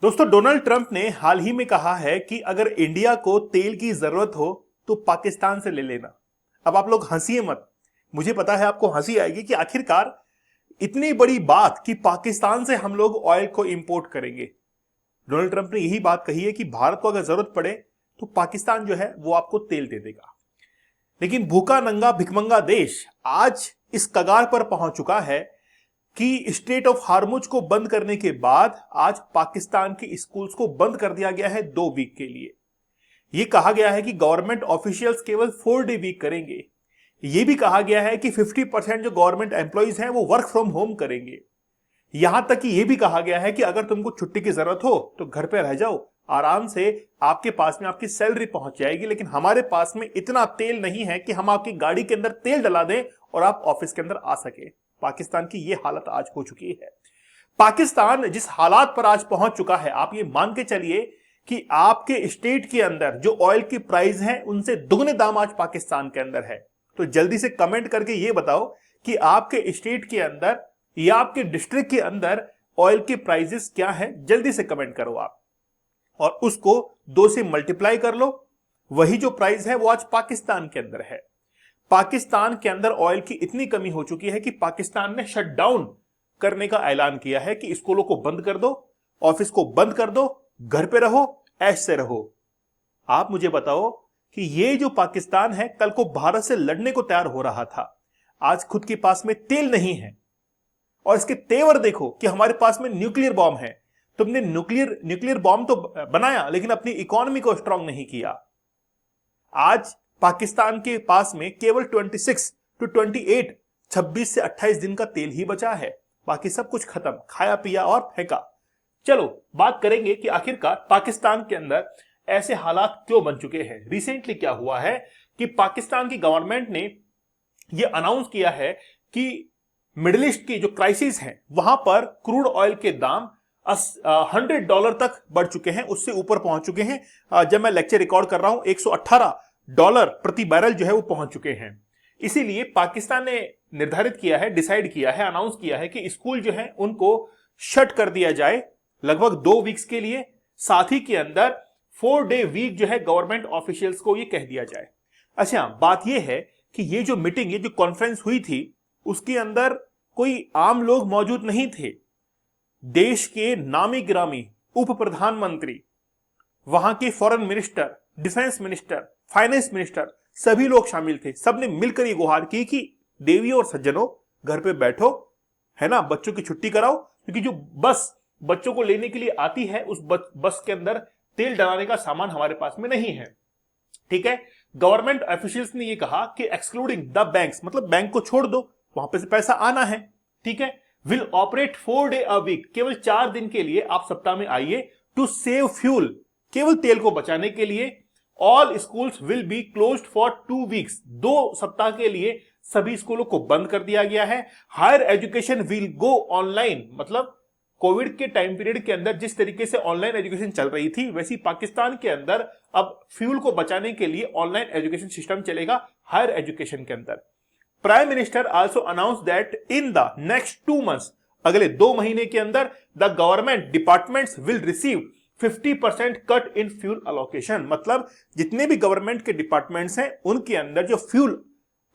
दोस्तों, Donald Trump ने हाल ही में कहा है कि अगर इंडिया को तेल की जरूरत हो तो पाकिस्तान से ले लेना। अब आप लोग हंसिए मत, मुझे पता है आपको हंसी आएगी कि आखिरकार इतनी बड़ी बात कि पाकिस्तान से हम लोग ऑयल को इंपोर्ट करेंगे। डोनाल्ड ट्रंप ने यही बात कही है कि भारत को अगर जरूरत पड़े तो पाकिस्तान जो है वो आपको तेल दे देगा। लेकिन भूखा नंगा भिखमंगा देश आज इस कगार पर पहुंच चुका है कि स्ट्रेट ऑफ हार्मुज को बंद करने के बाद आज पाकिस्तान के स्कूल्स को बंद कर दिया गया है 2 वीक के लिए। यह कहा गया है कि गवर्नमेंट ऑफिशियल्स केवल 4 डे वीक करेंगे। यह भी कहा गया है कि 50% जो गवर्नमेंट एम्प्लॉइज हैं वो वर्क फ्रॉम होम करेंगे। यहां तक कि यह भी कहा गया है कि अगर तुमको छुट्टी की जरूरत हो तो घर पे रह जाओ, आराम से आपके पास में आपकी सैलरी पहुंच जाएगी। लेकिन हमारे पास में इतना तेल नहीं है कि हम आपकी गाड़ी के अंदर तेल डला दें और आप ऑफिस के अंदर आ सके। पाकिस्तान की यह हालत आज हो चुकी है। पाकिस्तान जिस हालात पर आज पहुंच चुका है, आप ये मान के चलिए कि आपके स्टेट के अंदर जो ऑयल की प्राइस है उनसे दुगने दाम आज पाकिस्तान के अंदर है। तो जल्दी से कमेंट करके ये बताओ कि आपके स्टेट के अंदर या आपके डिस्ट्रिक्ट के अंदर ऑयल के प्राइसेस क्या है। जल्दी से कमेंट करो आप और उसको 2 से मल्टीप्लाई कर लो। वही जो प्राइस है वो आज पाकिस्तान के अंदर है। पाकिस्तान के अंदर ऑयल की इतनी कमी हो चुकी है कि पाकिस्तान ने शटडाउन करने का ऐलान किया है कि स्कूलों को बंद कर दो, ऑफिस को बंद कर दो, घर पे रहो, ऐश से रहो। आप मुझे बताओ कि ये जो पाकिस्तान है कल को भारत से लड़ने को तैयार हो रहा था, आज खुद के पास में तेल नहीं है और इसके तेवर देखो कि हमारे पास में न्यूक्लियर बॉम्ब है। तुमने न्यूक्लियर बॉम्ब तो बनाया लेकिन अपनी इकोनॉमी को स्ट्रांग नहीं किया। आज पाकिस्तान के पास में केवल 26 to 28 26 से 28 दिन का तेल ही बचा है। बाकी सब कुछ खत्म, खाया पिया और फेंका। चलो बात करेंगे कि आखिरकार पाकिस्तान के अंदर ऐसे हालात क्यों बन चुके हैं। रिसेंटली क्या हुआ है कि पाकिस्तान की गवर्नमेंट ने यह अनाउंस किया है कि मिडिल ईस्ट की जो क्राइसिस है वहां पर क्रूड ऑयल के दाम $100 तक बढ़ चुके हैं, उससे ऊपर पहुंच चुके हैं। जब मैं लेक्चर रिकॉर्ड कर रहा हूं $118 प्रति बैरल जो है वो पहुंच चुके हैं। इसीलिए पाकिस्तान ने निर्धारित किया है, डिसाइड किया है, अनाउंस किया है कि स्कूल जो है उनको शट कर दिया जाए लगभग 2 वीक्स के लिए। साथ ही के अंदर 4 डे वीक जो है गवर्नमेंट ऑफिशियल्स को ये कह दिया जाए। अच्छा, बात यह है कि ये जो मीटिंग, ये जो कॉन्फ्रेंस हुई थी उसके अंदर कोई आम लोग मौजूद नहीं थे। देश के नामी गिरामी उप प्रधानमंत्री, वहां के foreign minister, defence minister, finance minister, सभी लोग शामिल थे। सबने मिलकर ये गुहार की कि देवियों और सज्जनों घर पे बैठो, है ना, बच्चों की छुट्टी कराओ, क्योंकि जो बस बच्चों को लेने के लिए आती है उस बस के अंदर तेल डलाने का सामान हमारे पास में नहीं है। ठीक है, गवर्नमेंट ऑफिशियल्स ने ये कहा कि एक्सक्लूडिंग द बैंक्स, मतलब बैंक को छोड़ दो, वहां पे से पैसा आना है। ठीक है, will operate 4 day a week, केवल 4 दिन के लिए आप सप्ताह में आइए। टू सेव फ्यूल, केवल तेल को बचाने के लिए। All schools will be closed for 2 weeks, 2 सप्ताह के लिए सभी स्कूलों को बंद कर दिया गया है। Higher education will go online, मतलब कोविड के टाइम पीरियड के अंदर जिस तरीके से ऑनलाइन एजुकेशन चल रही थी वैसी पाकिस्तान के अंदर अब फ्यूल को बचाने के लिए ऑनलाइन एजुकेशन सिस्टम चलेगा हायर एजुकेशन के अंदर। Prime minister also announce that in the next 2 months, अगले 2 महीने के अंदर the government departments will receive 50% cut in fuel allocation, मतलब जितने भी गवर्नमेंट के डिपार्टमेंट्स हैं उनके अंदर जो फ्यूल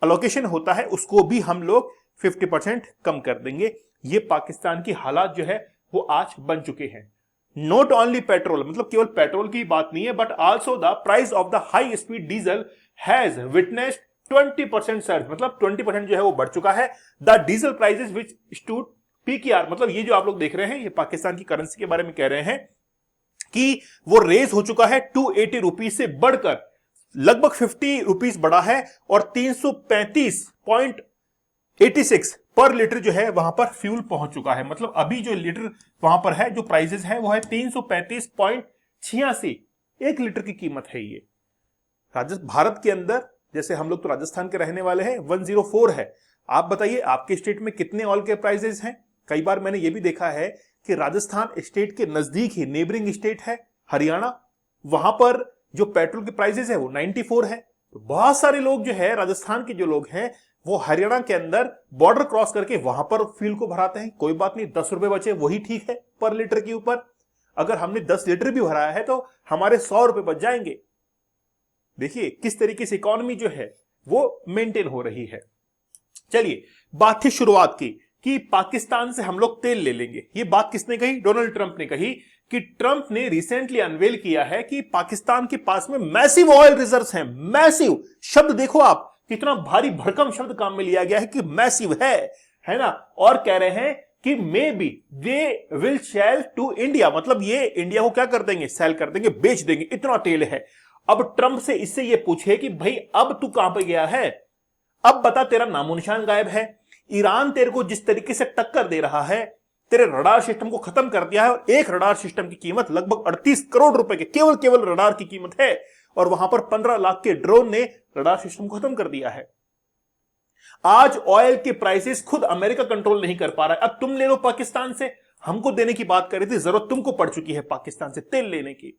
अलोकेशन होता है उसको भी हम लोग 50% कम कर देंगे। ये पाकिस्तान की हालात जो है वो आज बन चुके हैं। नॉट ओनली पेट्रोल, मतलब केवल पेट्रोल की बात नहीं है, but also the price of the high speed diesel has witnessed 20% surge, मतलब 20% जो है वो बढ़ चुका है। The diesel prices which stood PKR, मतलब ये जो आप लोग देख रहे हैं ये पाकिस्तान की करेंसी के बारे में कह रहे हैं कि वो रेज हो चुका है 280 रुपीज से बढ़कर लगभग 50 रुपीज बढ़ा है और 335.86 पर लीटर जो है वहां पर फ्यूल पहुंच चुका है। मतलब अभी जो लीटर वहां पर है, जो प्राइसेस है वो है 335.86, 1 लीटर की कीमत है ये। भारत के अंदर जैसे हम लोग तो राजस्थान के रहने वाले हैं 104 है। आप बताइए आपके स्टेट में कितने ऑयल के प्राइसेस हैं। कई बार मैंने ये भी देखा है कि राजस्थान स्टेट के नजदीक ही नेबरिंग स्टेट है हरियाणा, वहां पर जो पेट्रोल के प्राइसेस है वो 94 है। तो बहुत सारे लोग जो है राजस्थान के जो लोग हैं वो हरियाणा के अंदर बॉर्डर क्रॉस करके वहां पर फ्यूल को भराते हैं। कोई बात नहीं, 10 रुपए बचे वही ठीक है पर लीटर के ऊपर। अगर हमने 10 लीटर भी भराया है तो हमारे 100 रुपए बच जाएंगे। देखिए किस तरीके से इकोनॉमी जो है वो मेंटेन हो रही है। चलिए, बात थी शुरुआत की कि पाकिस्तान से हम लोग तेल ले लेंगे। ये बात किसने कही? डोनाल्ड ट्रंप ने कही कि ट्रंप ने रिसेंटली अनवेल किया है कि पाकिस्तान के पास में मैसिव ऑयल रिजर्व्स हैं। मैसिव शब्द देखो आप, कितना भारी भरकम शब्द काम में लिया गया है कि मैसिव है ना। और कह रहे हैं कि maybe they will sell to India, मतलब ये इंडिया को क्या कर देंगे? सेल कर देंगे, बेच देंगे, इतना तेल है। अब ट्रंप से इससे ये पूछे कि भाई अब तू कहां पे गया है, अब बता, तेरा नामो निशान गायब है। ईरान तेरे को जिस तरीके से टक्कर दे रहा है, तेरे रडार सिस्टम को खत्म कर दिया है, और एक रडार सिस्टम की कीमत लगभग 38 करोड़ रुपए के केवल रडार की कीमत है, और वहां पर 15 लाख के ड्रोन ने रडार सिस्टम को खत्म कर दिया है। आज ऑयल के प्राइसेस खुद अमेरिका कंट्रोल नहीं कर पा रहा है। अब तुम ले लो पाकिस्तान से, हमको देने की बात कर रहे थे, जरूरत तुमको पड़ चुकी है पाकिस्तान से तेल लेने की,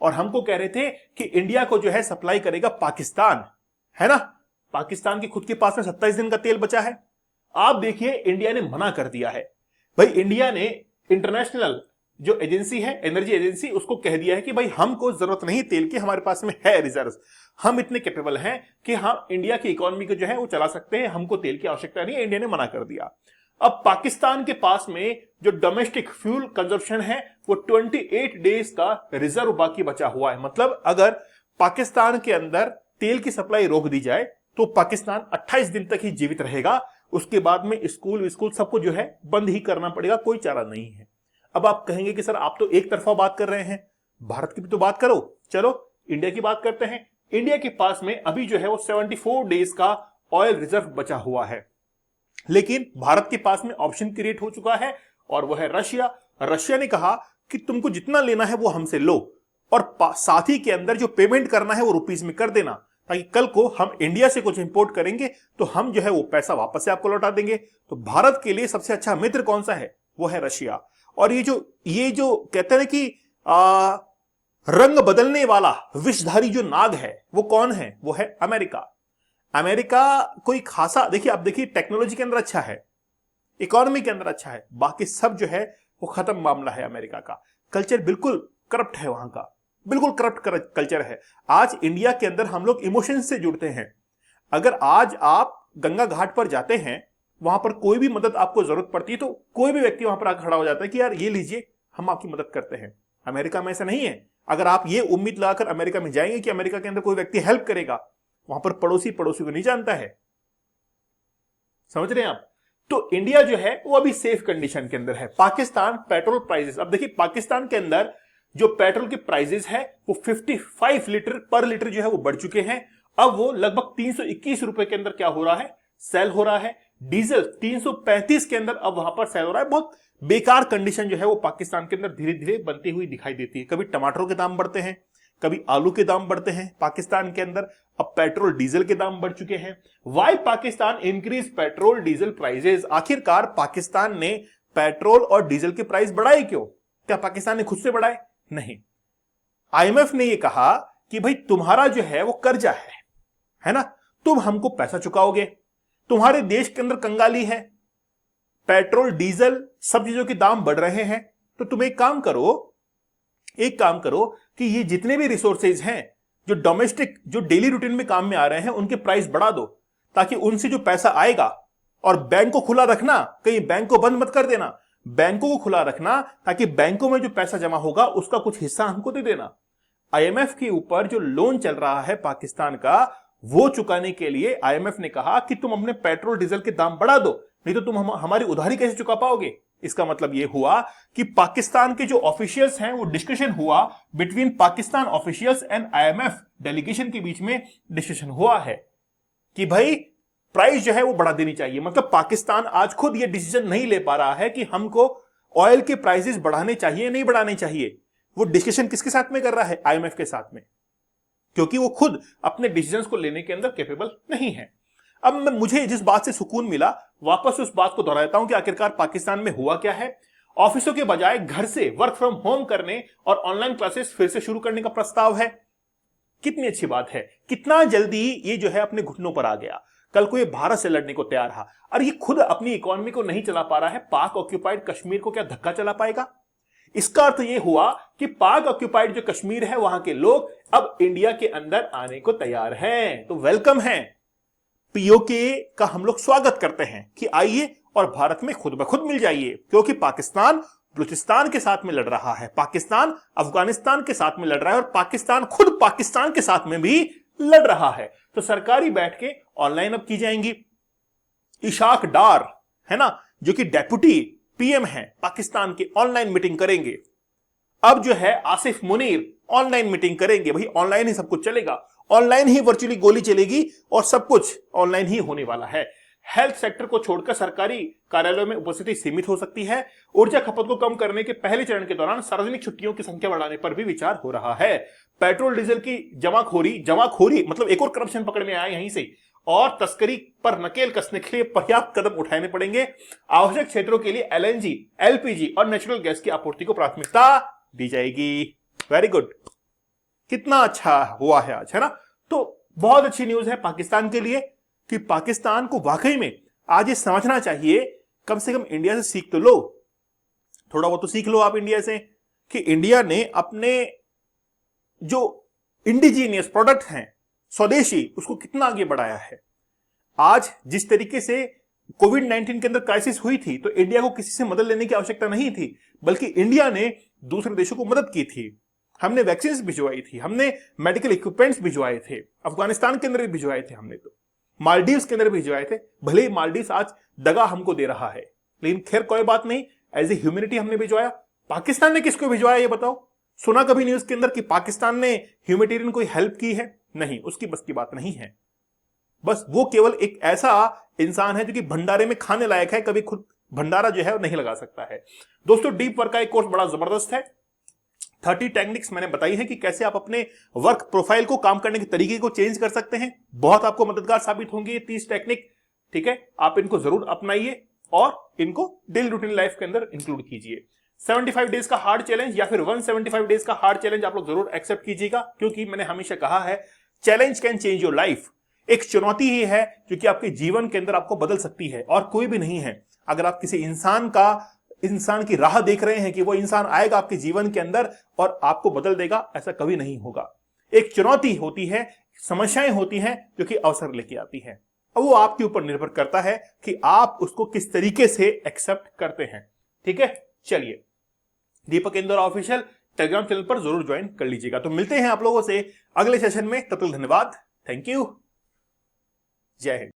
और हमको कह रहे थे कि इंडिया को जो है सप्लाई करेगा पाकिस्तान, है ना। पाकिस्तान के खुद के पास में 27 दिन का तेल बचा है। आप देखिए इंडिया ने मना कर दिया है। भाई इंडिया ने इंटरनेशनल जो एजेंसी है, एनर्जी एजेंसी, उसको कह दिया है कि भाई हमको जरूरत नहीं तेल की, हमारे पास में है रिजर्व, हम इतने कैपेबल हैं कि हम इंडिया की इकोनॉमी को जो है वो चला सकते हैं, हमको तेल की आवश्यकता नहीं है। इंडिया ने मना कर दिया। अब पाकिस्तान के पास में जो डोमेस्टिक फ्यूल कंजप्शन है वो 28 डेज का रिजर्व बाकी बचा हुआ है। मतलब अगर पाकिस्तान के अंदर तेल की सप्लाई रोक दी जाए तो पाकिस्तान 28 दिन तक ही जीवित रहेगा। उसके बाद में स्कूल सबको जो है बंद ही करना पड़ेगा, कोई चारा नहीं है। अब आप कहेंगे कि सर आप तो एक तरफा बात कर रहे हैं, भारत की भी तो बात करो। चलो इंडिया की बात करते हैं। इंडिया के पास में अभी जो है वो 74 डेज का ऑयल रिजर्व बचा हुआ है, लेकिन भारत के पास में ऑप्शन क्रिएट हो चुका है, और वो है रशिया। रशिया ने कहा कि तुमको जितना लेना है वो हमसे लो, और साथ ही के अंदर जो पेमेंट करना है वो रुपीस में कर देना, ताकि कल को हम इंडिया से कुछ इंपोर्ट करेंगे तो हम जो है वो पैसा वापस से आपको लौटा देंगे। तो भारत के लिए सबसे अच्छा मित्र कौन सा है? वो है रशिया। और ये जो कहते हैं कि रंग बदलने वाला विषधारी जो नाग है वो कौन है? वो है अमेरिका। अमेरिका कोई खासा, देखिए आप देखिए, टेक्नोलॉजी के अंदर अच्छा है, इकोनॉमी के अंदर अच्छा है, बाकी सब जो है वो खत्म मामला है। अमेरिका का कल्चर बिल्कुल करप्ट है, वहां का बिल्कुल करप्ट कल्चर है। आज इंडिया के अंदर हम लोग इमोशंस से जुड़ते हैं। अगर आज आप गंगा घाट पर जाते हैं, वहां पर कोई भी मदद आपको जरूरत पड़ती है तो कोई भी व्यक्ति वहां पर आकर खड़ा हो जाता है कि यार ये लीजिए, हम आपकी मदद करते हैं। अमेरिका में ऐसा नहीं है। अगर आप ये उम्मीद लगाकर अमेरिका में जाएंगे कि अमेरिका के अंदर कोई व्यक्ति हेल्प करेगा, वहां पर पड़ोसी को नहीं जानता है। समझ रहे हैं आप? तो इंडिया जो है वो अभी सेफ कंडीशन के अंदर है। पाकिस्तान पेट्रोल प्राइसेस, अब देखिए पाकिस्तान के अंदर जो पेट्रोल के प्राइसेस है वो 55 लीटर पर लीटर जो है वो बढ़ चुके हैं। अब वो लगभग 321 रुपए के अंदर क्या हो रहा है? सेल हो रहा है। डीजल 335 के अंदर अब वहां पर सेल हो रहा है। बहुत बेकार कंडीशन जो है वो पाकिस्तान के अंदर धीरे धीरे बनती हुई दिखाई देती है। कभी टमाटरों के दाम बढ़ते हैं, कभी आलू के दाम बढ़ते हैं पाकिस्तान के अंदर। अब पेट्रोल डीजल के दाम बढ़ चुके हैं। Why Pakistan increase petrol diesel prices? आखिरकार पाकिस्तान ने पेट्रोल और डीजल के प्राइस बढ़ाए क्यों? क्या पाकिस्तान ने खुद से बढ़ाए? नहीं। आईएमएफ ने यह कहा कि भाई तुम्हारा जो है वो कर्जा है ना, तुम हमको पैसा चुकाओगे, तुम्हारे देश के अंदर कंगाली है, पेट्रोल डीजल सब चीजों के दाम बढ़ रहे हैं, तो तुम एक काम करो कि ये जितने भी रिसोर्सेज हैं जो डोमेस्टिक, जो डेली रूटीन में काम में आ रहे हैं, उनके प्राइस बढ़ा दो, ताकि उनसे जो पैसा आएगा, और बैंक को खुला रखना, कहीं बैंक को बंद मत कर देना, बैंकों को खुला रखना, ताकि बैंकों में जो पैसा जमा होगा उसका कुछ हिस्सा हमको दे देना। आईएमएफ के ऊपर जो लोन चल रहा है पाकिस्तान का, वो चुकाने के लिए आईएमएफ ने कहा कि तुम अपने पेट्रोल डीजल के दाम बढ़ा दो, नहीं तो तुम हमारी उधारी कैसे चुका पाओगे। इसका मतलब यह हुआ कि पाकिस्तान के जो ऑफिशियल्स हैं, वो डिस्कशन हुआ between Pakistan officials and IMF delegation के बीच में डिस्कशन हुआ है कि भाई प्राइस जो है वो बढ़ा देनी चाहिए। मतलब पाकिस्तान आज खुद ये डिसीजन नहीं ले पा रहा है कि हमको ऑयल के प्राइसेस बढ़ाने चाहिए नहीं बढ़ाने चाहिए। वो डिस्कशन किसके साथ में कर रहा है? आईएमएफ के साथ में, क्योंकि वो खुद अपने डिसीजंस को लेने के अंदर कैपेबल नहीं है। अब मुझे जिस बात से सुकून मिला, वापस उस बात को दोहराता हूं कि आखिरकार पाकिस्तान में हुआ क्या है। ऑफिसों के बजाय घर से वर्क फ्रॉम होम करने और ऑनलाइन क्लासेस फिर से शुरू करने का प्रस्ताव है। कितनी अच्छी बात है, कितना जल्दी ये जो है अपने घुटनों पर आ गया। कल को ये भारत से लड़ने को तैयार रहा, और ये खुद अपनी इकोनॉमी को नहीं चला पा रहा है, पाक ऑक्यूपाइड कश्मीर को क्या धक्का चला पाएगा? इसका अर्थ यह हुआ कि पाक ऑक्यूपाइड जो कश्मीर है वहां के लोग अब इंडिया के अंदर आने को तैयार हैं। तो वेलकम है, पीओके का हम लोग स्वागत करते हैं कि आइए और भारत में खुद ब खुद मिल जाइए, क्योंकि पाकिस्तान बलूचिस्तान के साथ में लड़ रहा है, पाकिस्तान अफगानिस्तान के साथ में लड़ रहा है और पाकिस्तान खुद पाकिस्तान के साथ में भी लड़ रहा है। तो सरकारी बैठकें ऑनलाइन अब की जाएंगी। इशाक डार है ना, जो कि डेप्यूटी पीएम है पाकिस्तान के, ऑनलाइन मीटिंग करेंगे। अब जो है आसिफ मुनीर ऑनलाइन मीटिंग करेंगे। भाई ऑनलाइन ही सब कुछ चलेगा, ऑनलाइन ही वर्चुअली गोली चलेगी और सब कुछ ऑनलाइन ही होने वाला है। हेल्थ सेक्टर को छोड़कर सरकारी कार्यालयों में उपस्थिति सीमित हो सकती है। ऊर्जा खपत को कम करने के पहले चरण के दौरान सार्वजनिक छुट्टियों की संख्या बढ़ाने पर भी विचार हो रहा है। पेट्रोल डीजल की जमाखोरी मतलब एक और करप्शन पकड़ में आया यहीं से, और तस्करी पर नकेल कसने के लिए पर्याप्त कदम उठाने पड़ेंगे। आवश्यक क्षेत्रों के लिए एलएनजी, एलपीजी और नेचुरल गैस की आपूर्ति को प्राथमिकता दी जाएगी। वेरी गुड, कितना अच्छा हुआ है आज, है ना। तो बहुत अच्छी न्यूज है पाकिस्तान के लिए कि पाकिस्तान को वाकई में आज ये समझना चाहिए, कम से कम इंडिया से सीख तो लो, थोड़ा बहुत तो सीख लो आप इंडिया से, कि इंडिया ने अपने जो इंडिजीनियस प्रोडक्ट हैं, स्वदेशी, उसको कितना आगे बढ़ाया है। आज जिस तरीके से कोविड-19 के अंदर क्राइसिस हुई थी, तो इंडिया को किसी से मदद लेने की आवश्यकता नहीं थी, बल्कि इंडिया ने दूसरे देशों को मदद की थी। हमने वैक्सीन भिजवाई थी, हमने मेडिकल इक्विपमेंट्स भिजवाए थे, अफगानिस्तान के अंदर भी भिजवाए थे हमने, तो मालदीव्स के अंदर भिजवाए थे। भले ही मालदीव्स आज दगा हमको दे रहा है, लेकिन खैर कोई बात नहीं, एज ए ह्यूमैनिटी हमने भिजवाया। पाकिस्तान ने किसको भिजवाया ये बताओ? सुना कभी न्यूज के अंदर कि पाकिस्तान ने ह्यूमैनिटेरियन कोई हेल्प की है? नहीं, उसकी बस की बात नहीं है। बस वो केवल एक ऐसा इंसान है जो कि भंडारे में खाने लायक है, कभी खुद भंडारा जो है वो नहीं लगा सकता है। दोस्तों, डीप वर्क का एक कोर्स बड़ा जबरदस्त है। 30 टेक्निक्स मैंने बताई है कि कैसे आप अपने वर्क प्रोफाइल को, काम करने के तरीके को चेंज कर सकते हैं। बहुत आपको मददगार साबित होंगी ये 30 टेक्निक, ठीक है। आप इनको जरूर अपनाइए और इनको डेली रूटीन लाइफ के अंदर इंक्लूड कीजिए। 75 डेज का हार्ड चैलेंज या फिर 175 डेज का हार्ड चैलेंज आप लोग जरूर एक्सेप्ट कीजिएगा, क्योंकि मैंने हमेशा कहा है challenge can change your life. एक चुनौती ही है जो कि आपके जीवन के अंदर आपको बदल सकती है, और कोई भी नहीं है। अगर आप किसी इंसान की राह देख रहे हैं कि वो इंसान आएगा आपके जीवन के अंदर और आपको बदल देगा, ऐसा कभी नहीं होगा। एक चुनौती होती है, समस्याएं होती हैं जो कि अवसर लेके आती हैं। अब वो आपके ऊपर निर्भर करता है कि आप उसको किस तरीके से एक्सेप्ट करते हैं, ठीक है। चलिए, दीपक इंदौर ऑफिशियल टेलीग्राम चैनल पर जरूर ज्वाइन कर लीजिएगा। तो मिलते हैं आप लोगों से अगले सेशन में, तब तक धन्यवाद, थैंक यू, जय हिंद।